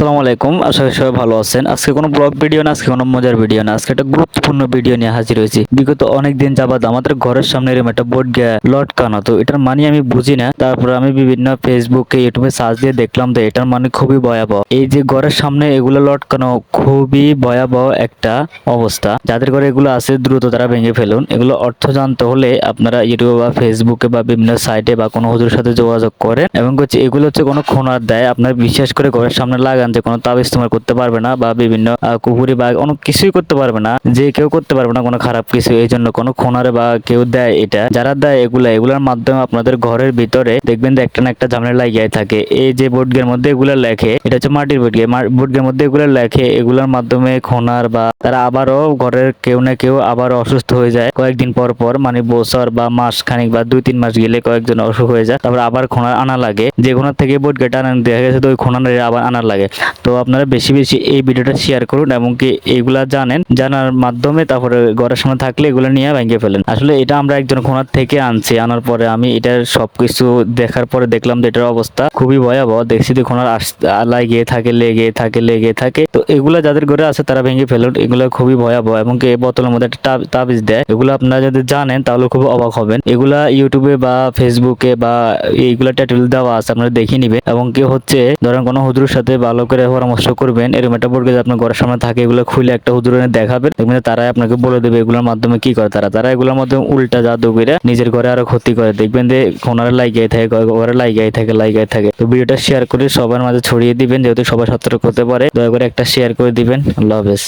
আসসালামু আলাইকুম, আশা করি সবাই ভালো আছেন। আজকে কোনো ব্লগ ভিডিও না, আজকে কোনো মজার ভিডিও না, আজকে একটা গুরুত্বপূর্ণ ভিডিও নিয়ে হাজির হয়েছি। বিগত অনেক দিন যাবাত আমাদের ঘরের সামনে এরকম একটা বোর্ড লটকানো, তো এটার মানে আমি বুঝি না। তারপর আমি বিভিন্ন ফেসবুকে ইউটিউবে সার্চ দিয়ে দেখলাম তো এটার মানে খুবই ভয়াবহ। এই যে ঘরের সামনে এগুলো লটকানো খুবই ভয়াবহ একটা অবস্থা। যাদের ঘরে এগুলো আছে দ্রুত তারা ভেঙে ফেলুন। এগুলো অর্থ জানতে হলে আপনারা ইউটিউবে বা ফেসবুকে বা বিভিন্ন সাইটে বা কোনো হুজুরের সাথে যোগাযোগ করেন, এবং হচ্ছে এগুলো হচ্ছে কোনো খোনার দেয় আপনার বিশেষ করে ঘরের সামনে লাগান, যে কোনো তাবিজ তোমার করতে পারবে না বা বিভিন্ন কুহুরি বা অনেক কিছুই করতে পারবে না, যে কেউ করতে পারবে না কোনো খারাপ কিছু। এই জন্য কোনো খোনারে বা কেউ দেয়, এটা যারা দেয় এগুলার মাধ্যমে আপনাদের ঘরের ভিতরে দেখবেন যে একটা না একটা ঝামেলা লাগিয়ে থাকে। এই যে বোর্ডের মধ্যে এগুলো লেখে, এটা হচ্ছে মাটির বোর্ডের মধ্যে এগুলো লেখে, এগুলোর মাধ্যমে খোনার বা তারা আবারও ঘরের কেউ না কেউ আবার অসুস্থ হয়ে যায় কয়েকদিন পর পর, মানে বছর বা মাস খানিক বা 2-3 মাস গেলে কয়েকজন অসুখ হয়ে যায়, তারপর আবার খোনার আনা লাগে। যে খোনার থেকে বোর্ড গেটা আনা দেখা গেছে তো ওই খোনার আবার আনার লাগে। তো আপনারা বেশি বেশি এই ভিডিওটা শেয়ার করুন এবং কি এইগুলা জানার মাধ্যমে তারপরে ঘরের সামনে থাকলে এগুলো নিয়ে ভেঙে ফেলেন। আসলে এটা আমরা একজন খোনার থেকে আনছি, আনার পরে আমি এটার সবকিছু দেখার পরে দেখলাম যে এটার অবস্থা খুবই ভয়াবহ। দেখছি যে খোনার লেগে থাকে। তো এগুলা যাদের ঘরে আছে তারা ভেঙে ফেলুন, এগুলো খুবই ভয়াবহ। এবং কি এই বোতলের মধ্যে একটা তাবিজ দেয়, এগুলো আপনারা যদি জানেন তাহলে খুব অবাক হবেন। এগুলা ইউটিউবে বা ফেসবুকে বা এইগুলা টাইটেল দেওয়া আছে, আপনারা দেখে নিবেন। এবং কি হচ্ছে ধরেন কোনো হুজুরের সাথে ভালো করে পরামর্শ করবেন, এরকম একটা বোর্ড যদি আপনার ঘরের সামনে থাকে, এগুলো খুলে একটা হুজুরের দেখাবেন, দেখবেন তারাই আপনাকে বলে দেবে এগুলোর মাধ্যমে কি করে। তারা এগুলোর মাধ্যমে উল্টা জাদু করে নিজের ঘরে আরো ক্ষতি করে। দেখবেন যে কোনারে লাগাই থাকে, ঘরে লাগাই থাকে। তো ভিডিওটা শেয়ার করে সবার মাঝে ছড়িয়ে দিবেন, যেহেতু সবাই সতর্ক হতে পারে। দয়া করে একটা শেয়ার করে দিবেন। আল্লাহ হাফেজ।